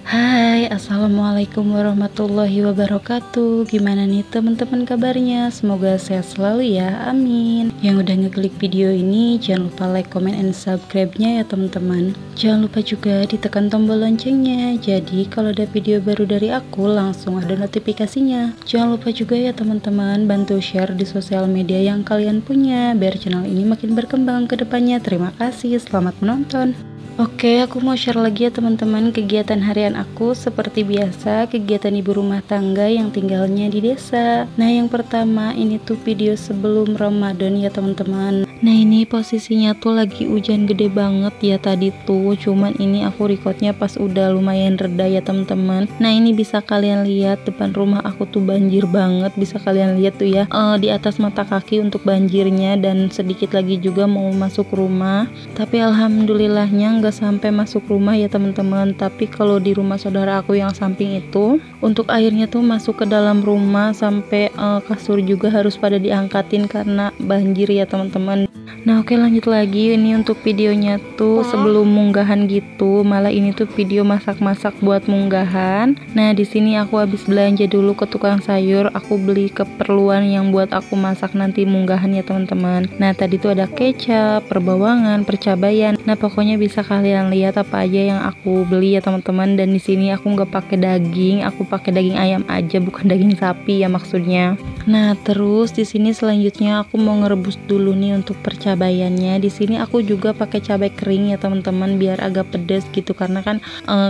Hai, assalamualaikum warahmatullahi wabarakatuh. Gimana nih teman-teman kabarnya? Semoga sehat selalu ya, amin. Yang udah ngeklik video ini, jangan lupa like, comment, and subscribe-nya ya teman-teman. Jangan lupa juga ditekan tombol loncengnya, jadi kalau ada video baru dari aku langsung ada notifikasinya. Jangan lupa juga ya teman-teman, bantu share di sosial media yang kalian punya, biar channel ini makin berkembang ke depannya. Terima kasih, selamat menonton. Oke, aku mau share lagi ya teman-teman kegiatan harian aku. Seperti biasa, kegiatan ibu rumah tangga yang tinggalnya di desa. Nah, yang pertama ini tuh video sebelum Ramadan ya teman-teman. Nah, ini posisinya tuh lagi hujan gede banget ya tadi tuh. Cuman ini aku recordnya pas udah lumayan reda ya teman-teman. Nah, ini bisa kalian lihat depan rumah aku tuh banjir banget. Bisa kalian lihat tuh ya, di atas mata kaki untuk banjirnya, dan sedikit lagi juga mau masuk rumah. Tapi alhamdulillahnya nggak sampai masuk rumah ya teman-teman. Tapi kalau di rumah saudara aku yang samping itu, untuk airnya tuh masuk ke dalam rumah sampai kasur juga harus pada diangkatin karena banjir ya teman-teman. Nah, oke, lanjut lagi. Ini untuk videonya tuh sebelum munggahan gitu. Malah ini tuh video masak-masak buat munggahan. Nah, di sini aku habis belanja dulu ke tukang sayur. Aku beli keperluan yang buat aku masak nanti munggahan ya teman-teman. Nah, tadi tuh ada kecap, perbawangan, percabayan. Nah, pokoknya bisa kalian lihat apa aja yang aku beli ya teman-teman. Dan di sini aku nggak pakai daging, aku pakai daging ayam aja, bukan daging sapi ya maksudnya. Nah, terus di sini selanjutnya aku mau ngerebus dulu nih untuk percabayannya. Di sini aku juga pakai cabai kering ya teman-teman, biar agak pedas gitu, karena kan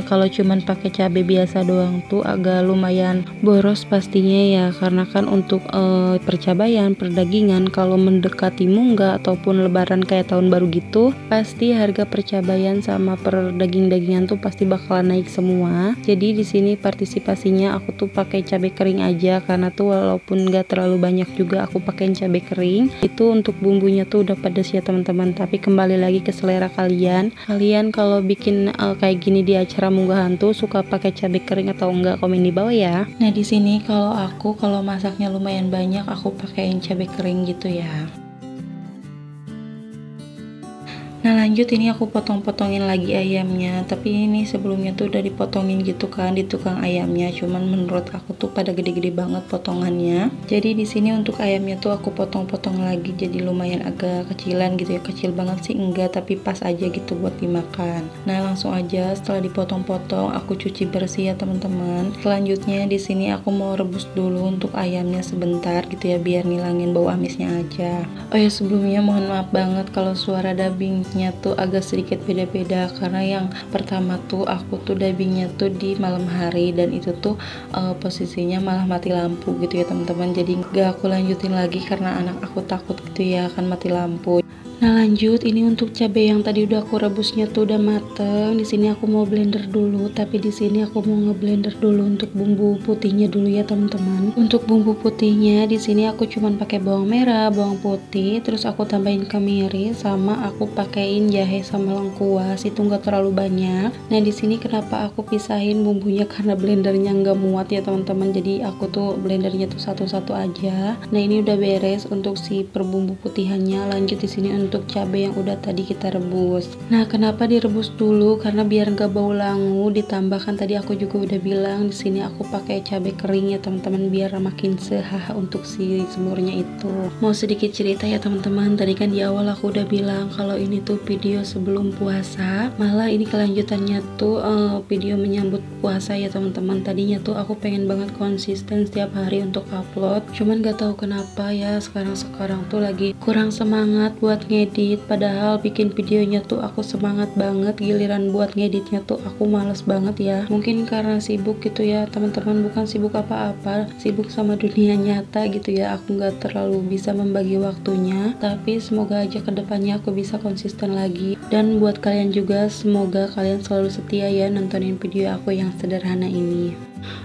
kalau cuman pakai cabai biasa doang tuh agak lumayan boros pastinya ya, karena kan untuk percabayan, perdagingan kalau mendekati munggah ataupun lebaran kayak tahun baru gitu, pasti harga percabayan sama perdaging-dagingan tuh pasti bakalan naik semua. Jadi di sini partisipasinya aku tuh pakai cabai kering aja, karena tuh walaupun gak terlalu banyak juga aku pakein cabai kering. Itu untuk bumbunya tuh udah pedas ya teman-teman, tapi kembali lagi ke selera kalian. Kalian kalau bikin kayak gini di acara munggahan tuh suka pakai cabai kering atau enggak, komen di bawah ya. Nah, di sini kalau aku kalau masaknya lumayan banyak, aku pakein cabai kering gitu ya. Nah, lanjut, ini aku potong-potongin lagi ayamnya. Tapi ini sebelumnya tuh udah dipotongin gitu kan di tukang ayamnya. Cuman menurut aku tuh pada gede-gede banget potongannya. Jadi di sini untuk ayamnya tuh aku potong-potong lagi jadi lumayan agak kecilan gitu ya. Kecil banget sih enggak, tapi pas aja gitu buat dimakan. Nah, langsung aja setelah dipotong-potong aku cuci bersih ya teman-teman. Selanjutnya di sini aku mau rebus dulu untuk ayamnya sebentar gitu ya, biar ngilangin bau amisnya aja. Oh ya, sebelumnya mohon maaf banget kalau suara dubbingnya tuh agak sedikit beda-beda, karena yang pertama tuh aku tuh dubbingnya tuh di malam hari, dan itu tuh posisinya malah mati lampu gitu ya teman-teman. Jadi gak aku lanjutin lagi karena anak aku takut gitu ya akan mati lampu. Nah, lanjut, ini untuk cabai yang tadi udah aku rebusnya tuh udah mateng. Di sini aku mau blender dulu, tapi di sini aku mau ngeblender dulu untuk bumbu putihnya dulu ya teman-teman. Untuk bumbu putihnya di sini aku cuman pakai bawang merah, bawang putih, terus aku tambahin kemiri, sama aku pakein jahe sama lengkuas. Itu nggak terlalu banyak. Nah, di sini kenapa aku pisahin bumbunya, karena blendernya nggak muat ya teman-teman. Jadi aku tuh blendernya tuh satu-satu aja. Nah, ini udah beres untuk si perbumbu putihannya. Lanjut di sini untuk cabai yang udah tadi kita rebus. Nah, kenapa direbus dulu? Karena biar nggak bau langu. Ditambahkan tadi aku juga udah bilang di sini aku pakai cabai kering ya teman-teman, biar makin sehah untuk si semurnya itu. Mau sedikit cerita ya teman-teman, tadi kan di awal aku udah bilang kalau ini tuh video sebelum puasa. Malah ini kelanjutannya tuh video menyambut puasa ya teman-teman. Tadinya tuh aku pengen banget konsisten setiap hari untuk upload. Cuman gak tahu kenapa ya sekarang tuh lagi kurang semangat buat ngedit, padahal bikin videonya tuh aku semangat banget, giliran buat ngeditnya tuh aku males banget ya. Mungkin karena sibuk gitu ya teman-teman, bukan sibuk apa-apa, sibuk sama dunia nyata gitu ya. Aku nggak terlalu bisa membagi waktunya, tapi semoga aja kedepannya aku bisa konsisten lagi. Dan buat kalian juga, semoga kalian selalu setia ya nontonin video aku yang sederhana ini.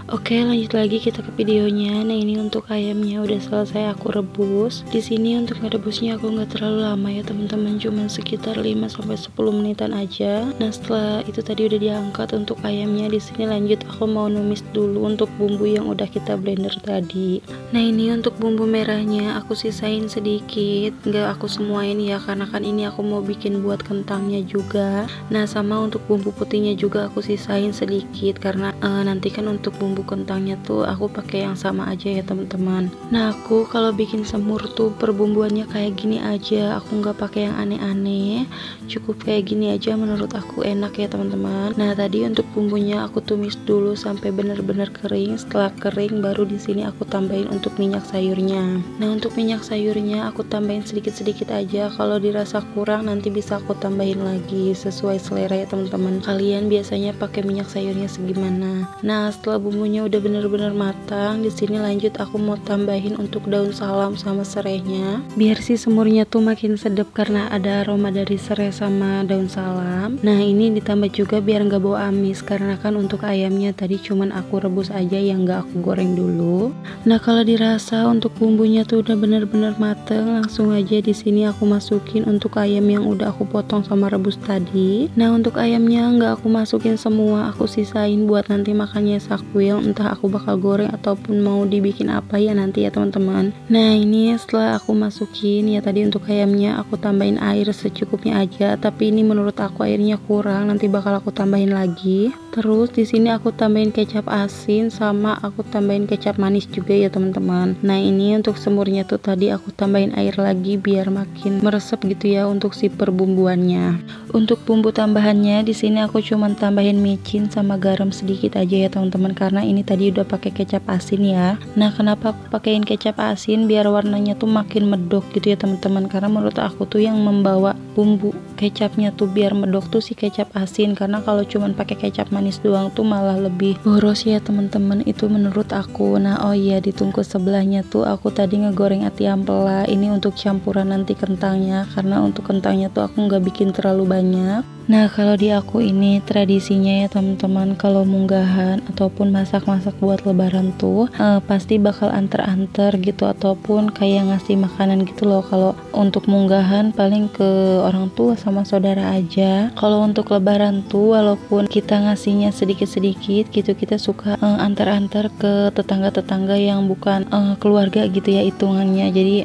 Oke, lanjut lagi kita ke videonya. Nah, ini untuk ayamnya udah selesai aku rebus. Di sini untuk merebusnya aku nggak terlalu lama ya teman-teman, cuman sekitar 5-10 menitan aja. Nah setelah itu tadi udah diangkat untuk ayamnya, di sini lanjut aku mau numis dulu untuk bumbu yang udah kita blender tadi. Nah ini untuk bumbu merahnya aku sisain sedikit, nggak aku semuain ya, karena kan ini aku mau bikin buat kentangnya juga. Nah sama untuk bumbu putihnya juga aku sisain sedikit, karena nanti kan untuk bumbu kentangnya tuh aku pakai yang sama aja ya teman-teman. Nah aku kalau bikin semur tuh perbumbuannya kayak gini aja, aku nggak pakai yang aneh-aneh, cukup kayak gini aja menurut aku enak ya teman-teman. Nah tadi untuk bumbunya aku tumis dulu sampai benar-benar kering. Setelah kering baru di sini aku tambahin untuk minyak sayurnya. Nah untuk minyak sayurnya aku tambahin sedikit-sedikit aja, kalau dirasa kurang nanti bisa aku tambahin lagi sesuai selera ya teman-teman. Kalian biasanya pakai minyak sayurnya segimana? Nah setelah bumbunya udah benar-benar matang, di sini lanjut aku mau tambahin untuk daun salam sama serainya, biar si semurnya tuh makin sedap karena ada aroma dari serai sama daun salam. Nah ini ditambah juga biar nggak bau amis, karena kan untuk ayamnya tadi cuman aku rebus aja yang nggak aku goreng dulu. Nah kalau dirasa untuk bumbunya tuh udah bener-bener mateng, langsung aja di sini aku masukin untuk ayam yang udah aku potong sama rebus tadi. Nah untuk ayamnya nggak aku masukin semua, aku sisain buat nanti makannya sakwil, entah aku bakal goreng ataupun mau dibikin apa ya nanti ya teman-teman. Nah ini setelah aku masukin ya tadi untuk ayamnya aku tambahin air secukupnya aja, tapi ini menurut aku airnya kurang, nanti bakal aku tambahin lagi. Terus di sini aku tambahin kecap asin sama aku tambahin kecap manis juga ya teman-teman. Nah ini untuk semurnya tuh tadi aku tambahin air lagi biar makin meresep gitu ya untuk si perbumbuannya. Untuk bumbu tambahannya di sini aku cuman tambahin micin sama garam sedikit aja ya teman-teman, karena ini tadi udah pakai kecap asin ya. Nah kenapa aku pakein kecap asin? Biar warnanya tuh makin medok gitu ya teman-teman, karena menurut aku tuh yang membawa bumbu kecapnya tuh biar medok tuh si kecap asin, karena kalau cuman pakai kecap manis doang tuh malah lebih boros ya teman-teman, itu menurut aku. Nah oh iya, di tungku sebelahnya tuh aku tadi ngegoreng ati ampela, ini untuk campuran nanti kentangnya, karena untuk kentangnya tuh aku nggak bikin terlalu banyak. Nah kalau di aku ini tradisinya ya teman-teman, kalau munggahan ataupun masak-masak buat lebaran tuh pasti bakal anter-anter gitu, ataupun kayak ngasih makanan gitu loh. Kalau untuk munggahan paling ke orang tua sama saudara aja. Kalau untuk lebaran tuh walaupun kita ngasihnya sedikit-sedikit gitu, kita suka antar-antar ke tetangga-tetangga yang bukan keluarga gitu ya hitungannya. Jadi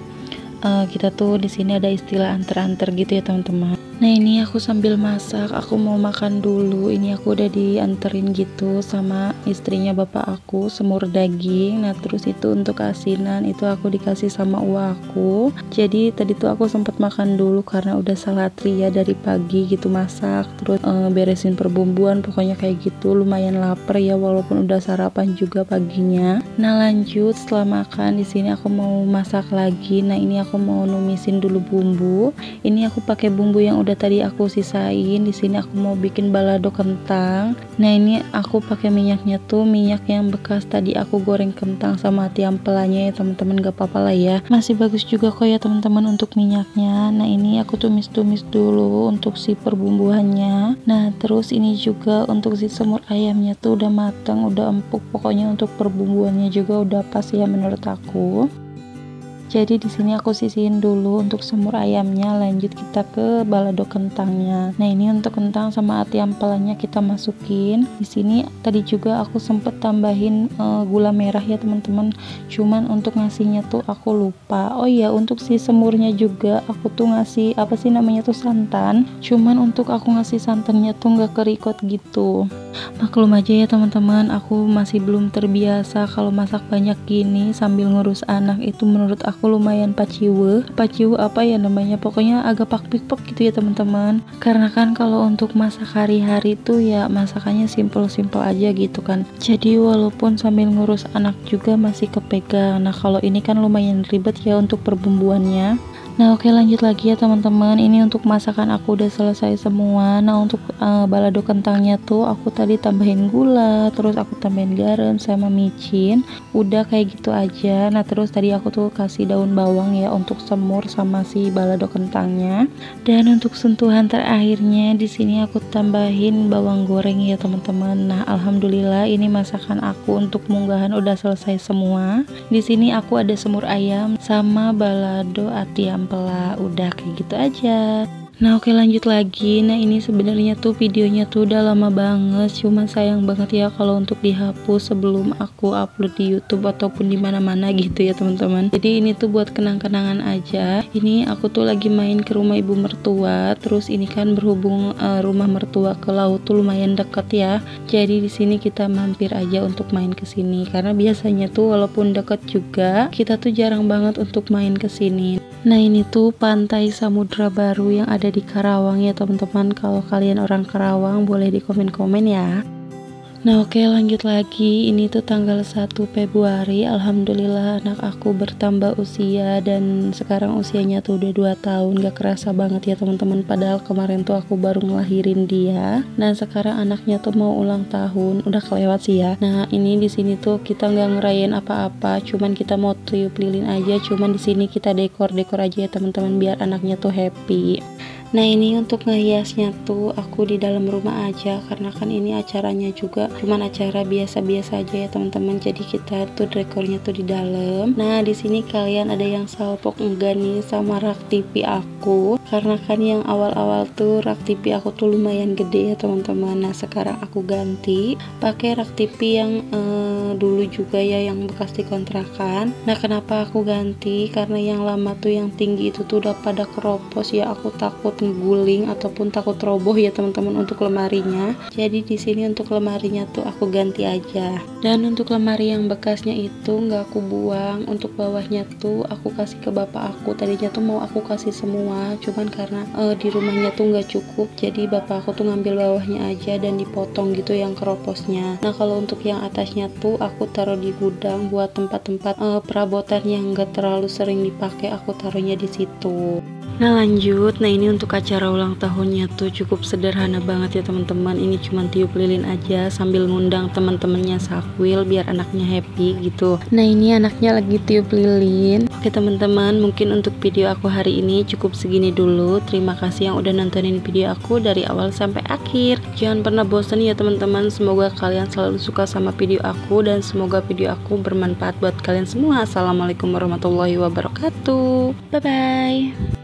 kita tuh di sini ada istilah antar-antar gitu ya teman-teman. Nah ini aku sambil masak, aku mau makan dulu. Ini aku udah dianterin gitu sama istrinya bapak aku, semur daging. Nah terus itu untuk asinan itu aku dikasih sama uang aku. Jadi tadi tuh aku sempat makan dulu karena udah salatri ya dari pagi gitu masak, terus beresin perbumbuan, pokoknya kayak gitu. Lumayan lapar ya walaupun udah sarapan juga paginya. Nah lanjut setelah makan di sini aku mau masak lagi. Nah ini aku mau numisin dulu bumbu. Ini aku pakai bumbu yang udah tadi aku sisain. Di sini aku mau bikin balado kentang. Nah ini aku pakai minyaknya tuh minyak yang bekas tadi aku goreng kentang sama ati ampelanya ya teman-teman, gak apa-apa lah ya, masih bagus juga kok ya teman-teman untuk minyaknya. Nah ini aku tumis-tumis dulu untuk si perbumbuannya. Nah terus ini juga untuk si semur ayamnya tuh udah mateng, udah empuk, pokoknya untuk perbumbuannya juga udah pas ya menurut aku. Jadi di sini aku sisihin dulu untuk semur ayamnya, lanjut kita ke balado kentangnya. Nah ini untuk kentang sama ati ampelanya kita masukin. Di sini tadi juga aku sempet tambahin gula merah ya teman-teman. Cuman untuk ngasihnya tuh aku lupa. Oh iya, untuk si semurnya juga aku tuh ngasih apa sih namanya tuh santan. Cuman untuk aku ngasih santannya tuh nggak kerikot gitu. Maklum aja ya teman-teman, aku masih belum terbiasa kalau masak banyak gini sambil ngurus anak, itu menurut aku lumayan paciwe apa ya namanya, pokoknya agak pakpik-pak gitu ya teman-teman. Karena kan kalau untuk masak hari-hari tuh ya masakannya simple-simple aja gitu kan, jadi walaupun sambil ngurus anak juga masih kepegang. Nah kalau ini kan lumayan ribet ya untuk perbumbuannya. Nah oke, lanjut lagi ya teman-teman. Ini untuk masakan aku udah selesai semua. Nah untuk balado kentangnya tuh aku tadi tambahin gula, terus aku tambahin garam sama micin, udah kayak gitu aja. Nah terus tadi aku tuh kasih daun bawang ya untuk semur sama si balado kentangnya. Dan untuk sentuhan terakhirnya di sini aku tambahin bawang goreng ya teman-teman. Nah alhamdulillah ini masakan aku untuk munggahan udah selesai semua. Di sini aku ada semur ayam sama balado ati ampela. tempela. Udah kayak gitu aja. Nah oke, lanjut lagi. Nah ini sebenarnya tuh videonya tuh udah lama banget, cuma sayang banget ya kalau untuk dihapus sebelum aku upload di YouTube ataupun di mana-mana gitu ya teman-teman. Jadi ini tuh buat kenang-kenangan aja. Ini aku tuh lagi main ke rumah ibu mertua, terus ini kan berhubung rumah mertua ke laut tuh lumayan dekat ya. Jadi di sini kita mampir aja untuk main ke sini, karena biasanya tuh walaupun dekat juga kita tuh jarang banget untuk main ke sini. Nah ini tuh pantai Samudra Baru yang ada di Karawang ya teman-teman. Kalau kalian orang Karawang boleh di komen-komen ya. Nah oke, lanjut lagi. Ini tuh tanggal 1 Februari. Alhamdulillah anak aku bertambah usia dan sekarang usianya tuh udah 2 tahun. Gak kerasa banget ya teman-teman, padahal kemarin tuh aku baru ngelahirin dia. Nah sekarang anaknya tuh mau ulang tahun. Udah kelewat sih ya. Nah ini di sini tuh kita nggak ngerayain apa-apa, cuman kita mau tiup lilin aja. Cuman di sini kita dekor-dekor aja ya teman-teman, biar anaknya tuh happy. Nah ini untuk ngehiasnya tuh aku di dalam rumah aja, karena kan ini acaranya juga cuman acara biasa-biasa aja ya teman-teman. Jadi kita tuh dekornya tuh di dalam. Nah di sini kalian ada yang salpok enggak nih sama rak TV aku? Karena kan yang awal-awal tuh rak TV aku tuh lumayan gede ya teman-teman. Nah sekarang aku ganti pakai rak TV yang dulu juga ya, yang bekas dikontrakan. Nah kenapa aku ganti? Karena yang lama tuh yang tinggi itu tuh udah pada keropos ya. Aku takut ngeguling ataupun takut roboh ya teman-teman untuk lemarinya. Jadi di sini untuk lemarinya tuh aku ganti aja. Dan untuk lemari yang bekasnya itu nggak aku buang. Untuk bawahnya tuh aku kasih ke bapak aku. Tadinya tuh mau aku kasih semua, cuman karena di rumahnya tuh nggak cukup, jadi bapak aku tuh ngambil bawahnya aja dan dipotong gitu yang keroposnya. Nah kalau untuk yang atasnya tuh aku taruh di gudang buat tempat-tempat perabotan yang nggak terlalu sering dipakai, aku taruhnya di situ. Nah lanjut, nah ini untuk acara ulang tahunnya tuh cukup sederhana banget ya teman-teman. Ini cuma tiup lilin aja sambil ngundang teman-temannya Sakwil biar anaknya happy gitu. Nah ini anaknya lagi tiup lilin. Oke teman-teman, mungkin untuk video aku hari ini cukup segini dulu. Terima kasih yang udah nontonin video aku dari awal sampai akhir. Jangan pernah bosan ya teman-teman. Semoga kalian selalu suka sama video aku dan semoga video aku bermanfaat buat kalian semua. Assalamualaikum warahmatullahi wabarakatuh. Bye bye.